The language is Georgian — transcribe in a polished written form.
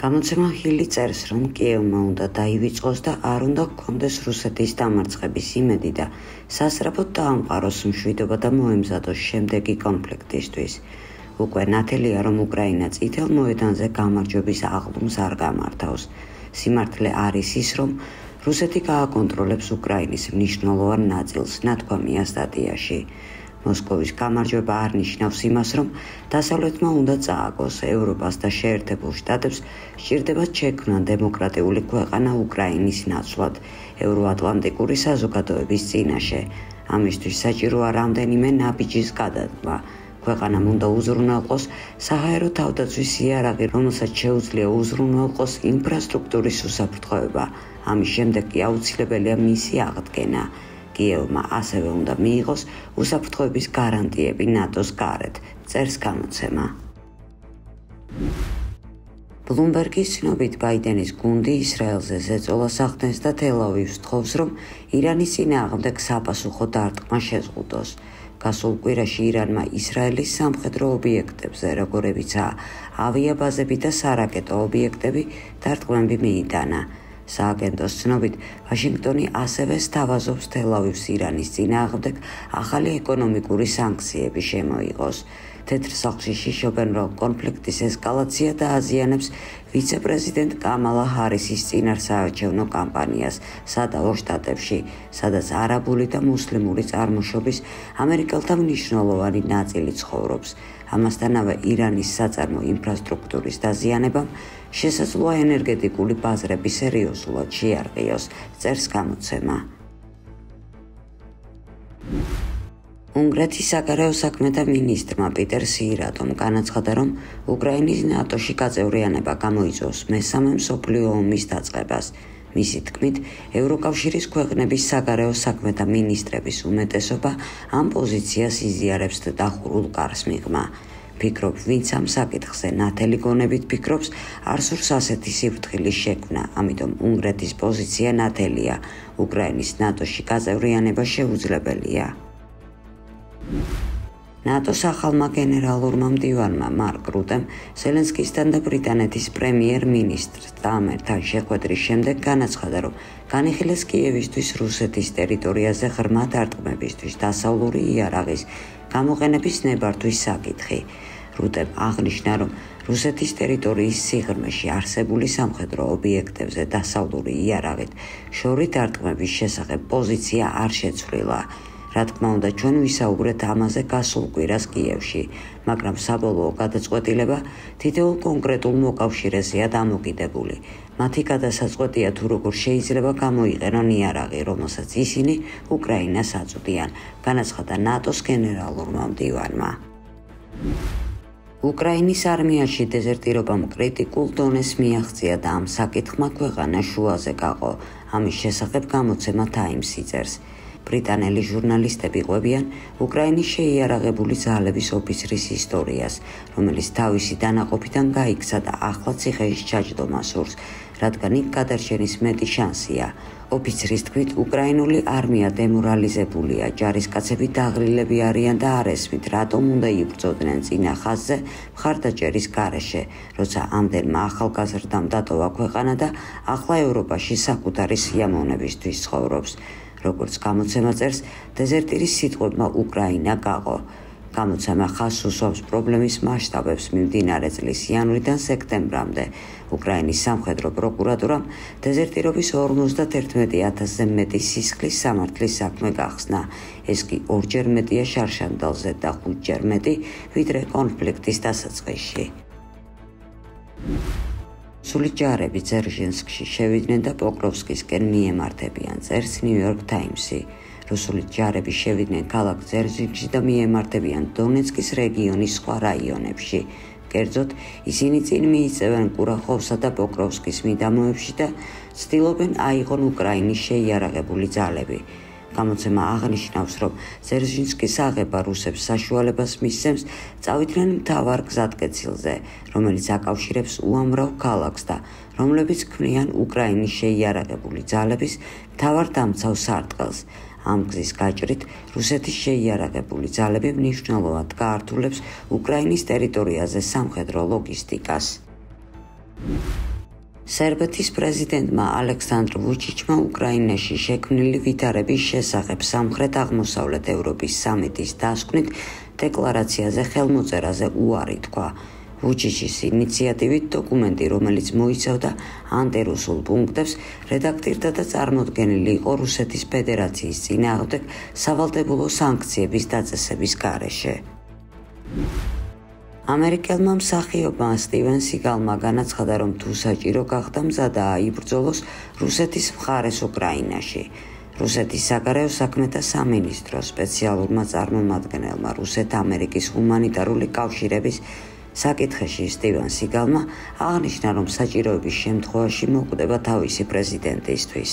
გამოცემა ჰილი წერს, რომ კიევმა უნდა დაივიწყოს და არ უნდა გქონდეს რუსეთის დამარცხების იმედი და სასწრაფოდ დაამყაროს მშვიდობა და მოემზადოს შემდეგი კონფლიქტისთვის. უკვე ნათელია, რომ უკრაინა წითელ მოედანზე გამარჯვების აღლუმს არ გამართავს. სიმართლე არის ის, რომ რუსეთი გააკონტროლებს უკრაინის მნიშვნელოვან ნაწილს, ნათქვამია სტატიაში. მოსკოვის გამარჯვება არ ნიშნავს იმას, რომ დასავლეთმა უნდა წააგოს ევროპას და შეერთებულ შტატებს სჭირდებათ შექმნან დემოკრატიული ქვეყანა უკრაინის ნაცვლად ევროატლანტიკური საზოგადოების წინაშე. ამისთვის საჭიროა რამდენიმე ნაბიჯის გადადგმა. ქვეყანამ უნდა უზრუნველყოს საჰაერო თავდაცვის იარაღი, რომელსაც შეუძლია უზრუნველყოს ინფრასტრუქტურის უსაფრთხოება. ამის შემდეგ კი აუცილებელია მისი აღდგენა. კიევმა ასევე უნდა მიიღოს უსაფრთხოების გარანტიები ნატოს გარეთ, წერს გამოცემა. ბლუმბერგის ცნობით ბაიდენის გუნდი ისრაელზე ზეწოლას ახდენს და თელ-ავივს თხოვს, რომ ირანის წინააღმდეგ საპასუხო დარტყმა შეზღუდოს. გასულ კვირაში ირანმა ისრაელის სამხედრო ობიექტებზე, როგორებიცაა ავიაბაზები და სარაკეტო ობიექტები, დარტყმები მიიტანა. სააგენტოს ცნობით, ვაშინგტონი ასევე სთავაზობს თელ-ავივს ირანის წინააღმდეგ ახალი ეკონომიკური სანქციები შემოიღოს. თეთრ სახლში შიშობენ, რომ კონფლიქტის ესკალაცია დააზიანებს ვიცე-პრეზიდენტ კამალა ჰარისის წინარსაარჩევნო კამპანიას სადავო შტატებში, სადაც არაბული და მუსლიმური წარმოშობის ამერიკელთა მნიშვნელოვანი ნაწილი ცხოვრობს. ამასთანავე ირანის საწარმო ინფრასტრუქტურის დაზიანებამ შესაძლოა ენერგეტიკული ბაზრები სერიოზულად შეარყიოს, წერს გამოცემა. უნგრეთის საგარეო საქმეთა მინისტრმა პიტერ სიირადომ განაცხადა, რომ უკრაინის ნატოში გაწევრიანება გამოიწვევს მესამე მსოფლიო ომის დაწყებას. მისი თქმით, ევროკავშირის ქვეყნების საგარეო საქმეთა მინისტრების უმეტესობა ამ პოზიციას იზიარებს და დახურულ კარს მიღმა. ფიქრობ, ვინც ამ საკითხზე ნათელი გონებით ფიქრობს, არ სურს ასეთი სიფრთხილის შექმნა, ამიტომ უნგრეთის პოზიცია ნათელია. უკრაინის ნატოში გაწევრიანება შეუძლებელია. ნატოს ახალმა გენერალურმა მდივანმა მარკ რუტემ ზელენსკისთან და ბრიტანეთის პრემიერ-მინისტრთან შეხვედრის შემდეგ განაცხადა, რომ განიხილეს კიევისთვის რუსეთის ტერიტორიაზე ღრმა დარტყმებისთვის დასავლური იარაღის გამოყენების ნებართვის საკითხი. რუტემ აღნიშნა, რომ რუსეთის ტერიტორიის სიღრმეში არსებული სამხედრო ობიექტებზე დასავლური იარაღით შორი დარტყმების შესახებ პოზიცია არ შეცვლილა. რა თქმა უნდა, ჩვენ ვისაუბრეთ ამაზე გასულ კვირას კიევში, მაგრამ საბოლოო გადაწყვეტილება თითოეულ კონკრეტულ მოკავშირეზეა დამოკიდებული. მათი გადასაწყვეტია თუ როგორ შეიძლება გამოიყენონ იარაღი, რომელსაც ისინი უკრაინას აწვდიან, განაცხადა ნატოს გენერალურმა მდივანმა. უკრაინის არმიაში დეზერტირობამ კრიტიკულ დონეს მიაღწია და ამ საკითხმა ქვეყანა შუაზე გაყო. ამის შესახებ გამოცემა Times-ი წერს. ბრიტანელი ჟურნალისტები ყვებიან უკრაინის შეიარაღებული ძალების ოფიცრის ისტორიას, რომელიც თავისი დანაყოფიდან გაიქცა და ახლა ციხეში ჩაჯდომა სურს, რადგან იქ გადარჩენის მეტი შანსია. ოფიცრის თქმით, უკრაინული არმია დემორალიზებულია, ჯარისკაცები დაღლილები არიან და არ ესმით, რატომ უნდა იბრძოდნენ წინა ხაზზე მხარდაჭერის გარეშე, როცა ამდენმა ახალგაზრდამ დატოვა ქვეყანა და ახლა ევროპაში საკუთარი სიამოვნებისთვის ცხოვრობს. როგორც გამოცემა წერს, დეზერტირის სიტყვებმა უკრაინა გაყო. გამოცემა ხაზს უსვამს პრობლემის მასშტაბებს მიმდინარე წლის იანვრიდან სექტემბრამდე. უკრაინის სამხედრო პროკურატურამ დეზერტირობის 51,000-ზე მეტი სისხლის სამართლის საქმე გახსნა. ეს კი ორჯერ მეტია შარშანდალზე და 5-ჯერ მეტი, ვიდრე კონფლიქტის დასაწყისში. რუსული ჯარები ძერჟინსკში შევიდნენ და პოკროვსკისკენ მიემართებიან, წერს New York Times-ი. რუსული ჯარები შევიდნენ ქალაქ ძერჟინსკში და მიემართებიან დონეცკის რეგიონის სხვა რაიონებში. კერძოდ, ისინი წინ მიიწევენ კურახოვსა და პოკროვსკის მიდამოებში და ცდილობენ აიღონ უკრაინის შეიარაღებული ძალები. გამოცემა აღნიშნავს, რომ ძერჟინსკის აღება რუსებს საშუალებას მისცემს წავიდნენ მთავარ გზატკეცილზე, რომელიც აკავშირებს უამრავ ქალაქს და რომლებიც ქმნიან უკრაინის შეიარაღებული ძალების მთავარ დამცავ სარტყელს. ამ გზის გაჭრით რუსეთის შეიარაღებული ძალები მნიშვნელოვნად გაართულებს უკრაინის ტერიტორიაზე სამხედრო ლოგისტიკას. სერბეთის პრეზიდენტმა ალექსანდრ ვუჩიჩმა უკრაინაში შექმნილი ვითარების შესახებ სამხრეთ-აღმოსავლეთ ევროპის სამიტის დასკვნით დეკლარაციაზე ხელმოწერაზე უარი თქვა. ვუჩიჩის ინიციატივით დოკუმენტი, რომელიც მოიცავდა ანტირუსულ პუნქტებს, რედაქტირდა და წარმოდგენილი იყო რუსეთის ფედერაციის წინააღმდეგ სავალდებულო სანქციების დაწესების გარეშე. ამერიკელმა მსახიობმა სტივენ სიგალმა განაცხადა, რომ თუ საჭირო გახდა, მზადა აიბრძოლოს რუსეთის მხარეს უკრაინაში. რუსეთის საგარეო საქმეთა სამინისტროს სპეციალურმა წარმომადგენელმა რუსეთ-ამერიკის ჰუმანიტარული კავშირების საკითხებში სტივენ სიგალმა აღნიშნა, რომ საჭიროების შემთხვევაში მოკვდება თავისი პრეზიდენტისთვის.